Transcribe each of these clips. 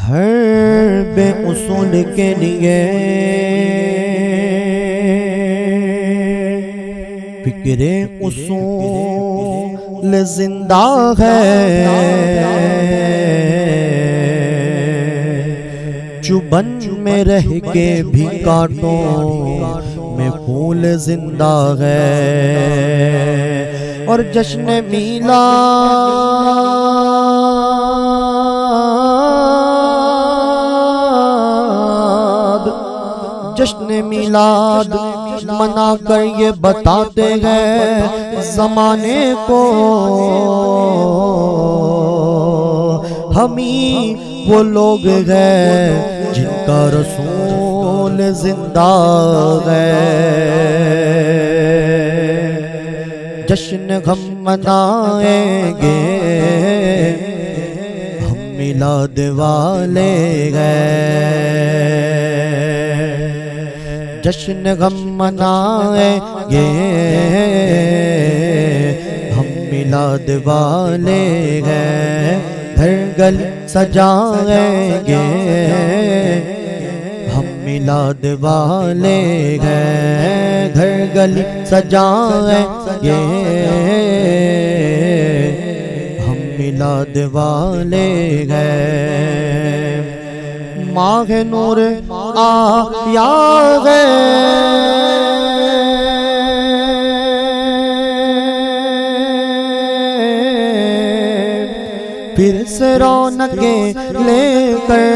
ہر بے اصول کے لیے فکر اصول زندہ ہے، چبن میں رہ کے بھی کانٹوں میں پھول زندہ ہے، اور جشن میلاد منا کر یہ بتاتے ہیں زمانے کو، ہم ہی وہ لوگ ہیں جن کا رسول زندہ ہے۔ جشن غم منائیں گے ہم میلاد والے ہیں، جشن غم منائیں گے ہم میلاد والے ہیں، گھر گلی سجائیں گے ہم میلاد والے ہیں، گھر گلی سجائیں گے ہم میلاد والے ہیں۔ ماہ نور آیا ہے، پھر سے رونقیں لے کر،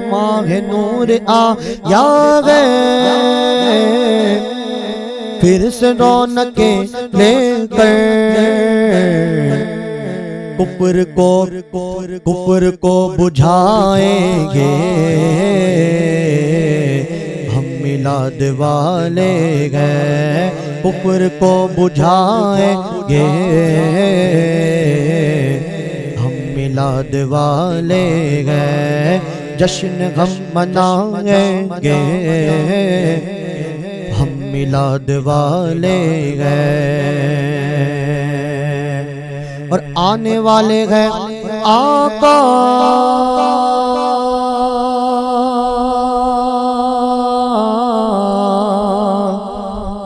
ماہ نور آیا ہے، پھر سے رونقیں لے کر، کفر کو بجھائیں گے ہم میلاد والے ہیں، کفر کو بجھائیں گے ہم میلاد والے ہیں، جشن غم منائیں گے ہم میلاد والے ہیں، اور آنے والے ہیں آقا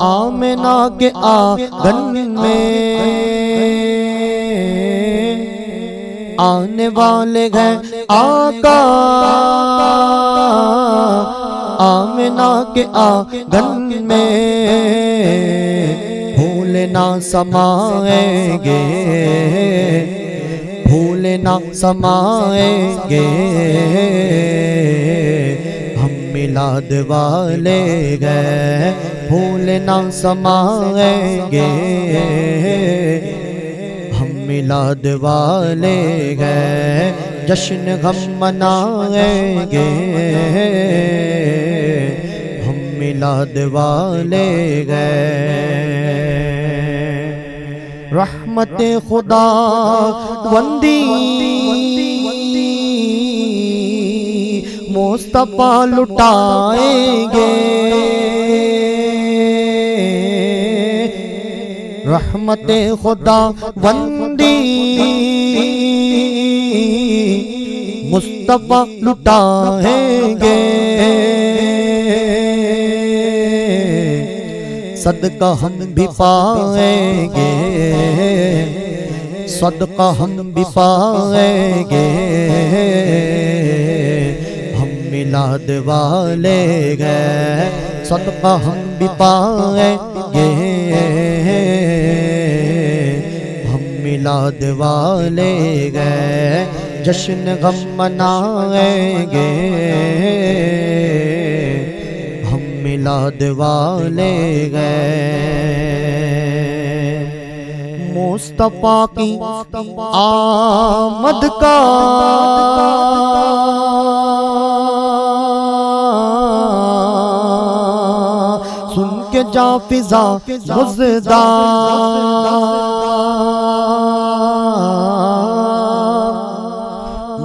آمنہ کے آنگن میں، آنے والے ہیں آقا آمنہ کے آنگن میں، بھول نہ سمائیں گے بھول نہ سمائیں گے ہم میلاد والے ہیں، بھول نہ سمائیں گے ہم میلاد والے ہیں، جشن غم منائیں گے ہم میلاد والے ہیں۔ رحمت خدا وندی مصطفیٰ لٹائیں گے، رحمت خدا وندی مصطفیٰ لٹائیں گے، صدقہ ہم بھی پائیں گے صدقہ ہم بھی پائیں گے ہم میلاد والے ہیں، صدقہ ہم بھی پائیں گے ہم میلاد والے ہیں، جشن غم منائیں گے ہم میلاد والے ہیں، مصطفیٰ کی آمد کا سن کے جا فضا مزدہ،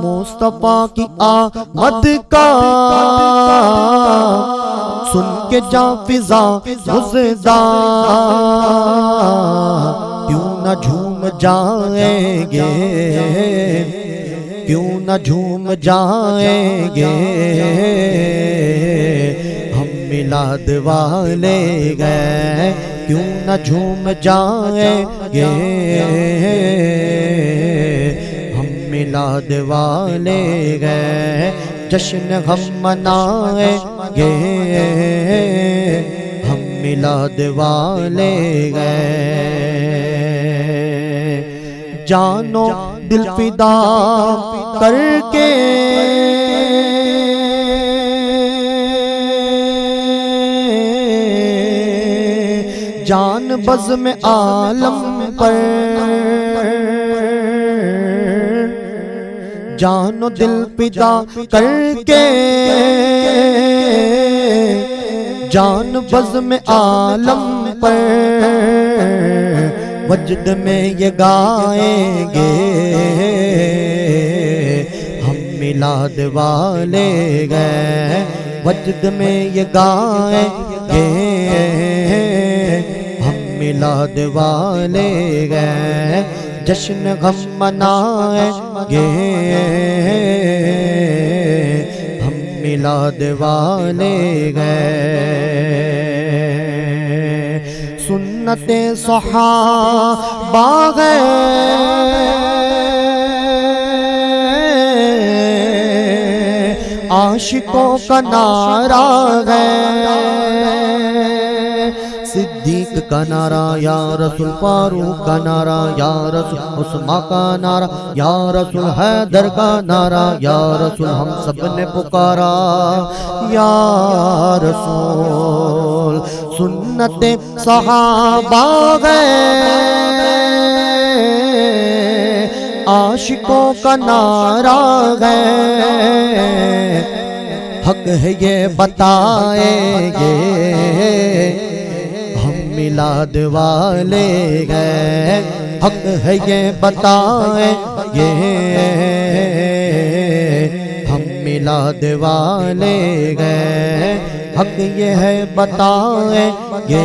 مصطفیٰ کی آمد کا سن کے جا فضا مزدہ، کیوں نہ جھوم جائیں گے کیوں نہ جھوم جائیں گے ہم میلاد والے گئے کیوں نہ جھوم جائیں گے ہم میلاد والے گئے جشن غم منائیں گے ہم میلاد والے گئے جانو دل فدا کر کے جان بزم عالم پر جانو دل فدا کر کے جان بزم عالم پر وجد میں یہ گائیں گے ہم میلاد والے گئے وجد میں یہ گائیں گے ہم میلاد والے گئے جشن غم منائیں گے ہم میلاد والے گئے سنت صحابہ گئے عاشقوں کا نعرہ گئے صدیق کا نعرہ یا رسول فاروق کا نعرہ یا رسول عثمان کا نعرہ یا رسول حیدر کا نعرہ یا رسول ہم سب نے پکارا یا رسول سنت صحابہ گئے عاشقوں کا نعرہ گئے حق ہے یہ بتائیں گے ہم میلاد والے گئے حق ہے یہ بتائیں گے ہم میلاد والے گئے حق یہ ہے بتائیں گے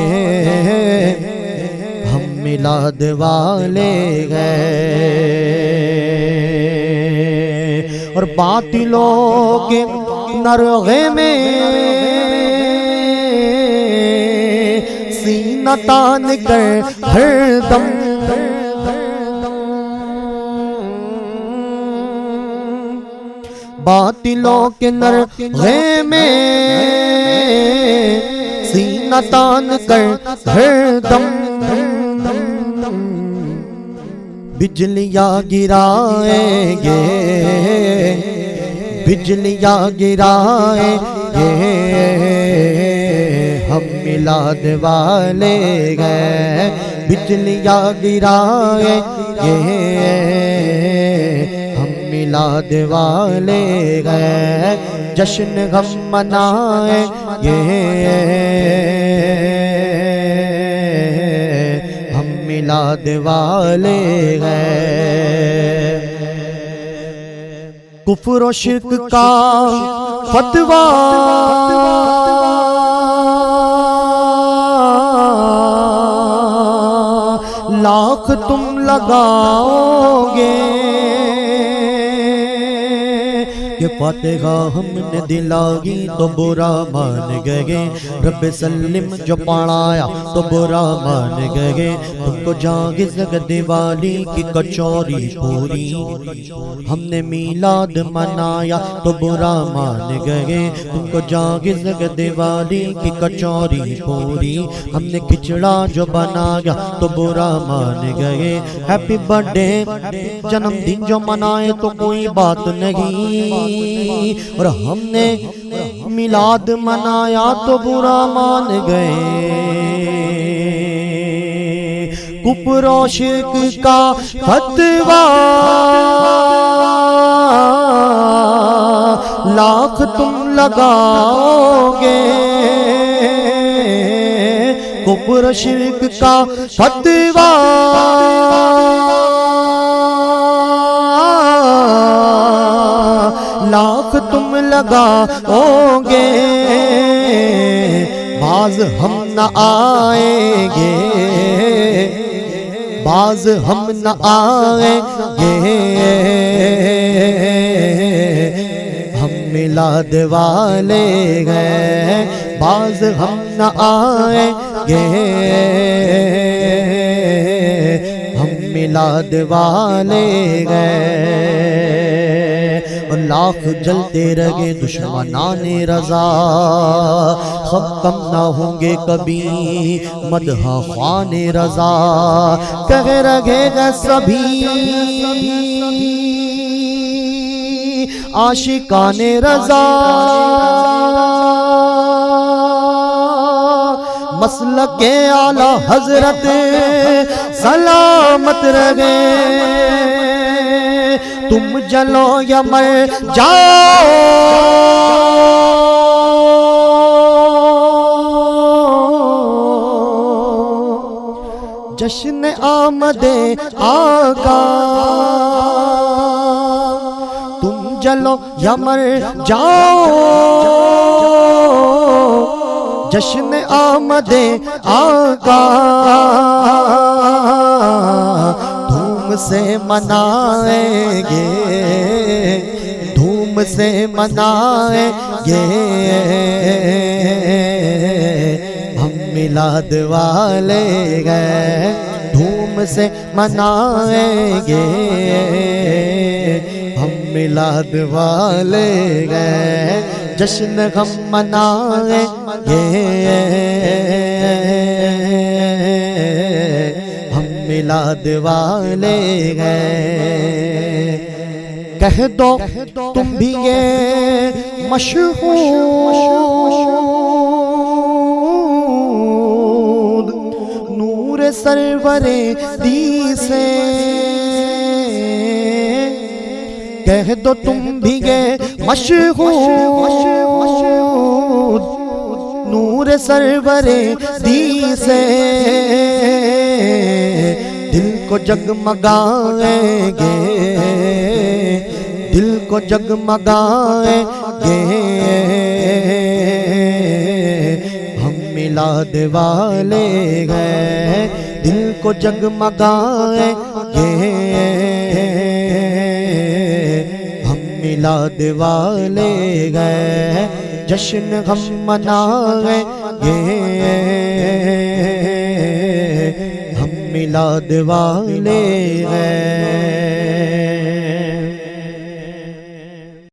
ہم میلاد والے گئے اور باطلوں کے نرغے میں سینہ تان کر ہر دم باطلوں کے نرغے میں سینہ تان کر ہر دم بجلیاں گرائیں گے بجلیاں گرائیں گے ہم میلاد والے گئے بجلیاں گرائیں گے ہم میلاد والے گئے جشن غم منائیں گے ہم میلاد والے گئے کفر و شرک کا فتویٰ لاکھ تم لگاؤ گے کہ فاتحہ ہم نے دلائی تو برا مان گئے رب سلم جو پڑھایا تو برا مان گئے تم کو جاگز دیوالی کی کچوری پوری ہم نے میلاد منایا تو برا مان گئے تم کو جاگز دیوالی کی کچوری پوری ہم نے کھچڑا جو بنایا تو برا مان گئے ہیپی برتھ ڈے جنم دن جو منائے تو کوئی بات نہیں اور ہم نے میلاد منایا تو برا مان گئے کفر و شرک کا فتویٰ لاکھ تم لگاؤ گے کفر و شرک کا فتویٰ لاکھ تم لگاؤ گے باز ہم نہ آئیں گے باز ہم نہ آئیں گے میلاد والے گئے باز ہم نہ آئیں گے ہم میلاد والے گئے اور لاکھ جلتے رہے دشمنان رضا ختم نہ ہوں گے کبھی مدح خوان رضا کہہ رہے گا سبھی عاشقان رضا مسلک اعلی حضرت سلامت رہے تم جلو یا مر جاؤ جشن آمد آقا تم جلو یا مر جاؤ جشن آمد آقا دھوم سے منائیں گے دھوم سے منائیں گے ہم میلاد والے گئے دھوم سے منائیں گے ہم میلاد والے گئے جشن ہم منائیں گے ہم میلاد والے گئے کہہ دو تم بھی یہ مشہور نور سرور دی سے کہہ دو تم بھی یہ مشہور نور سرور دی سے دل کو جگمگائیں گے دل کو جگمگائیں گے ہم میلاد والے گئے دل کو جگمگائیں گے ہم میلاد والے گئے جشن ہم منائیں گے ہم میلاد والے گئے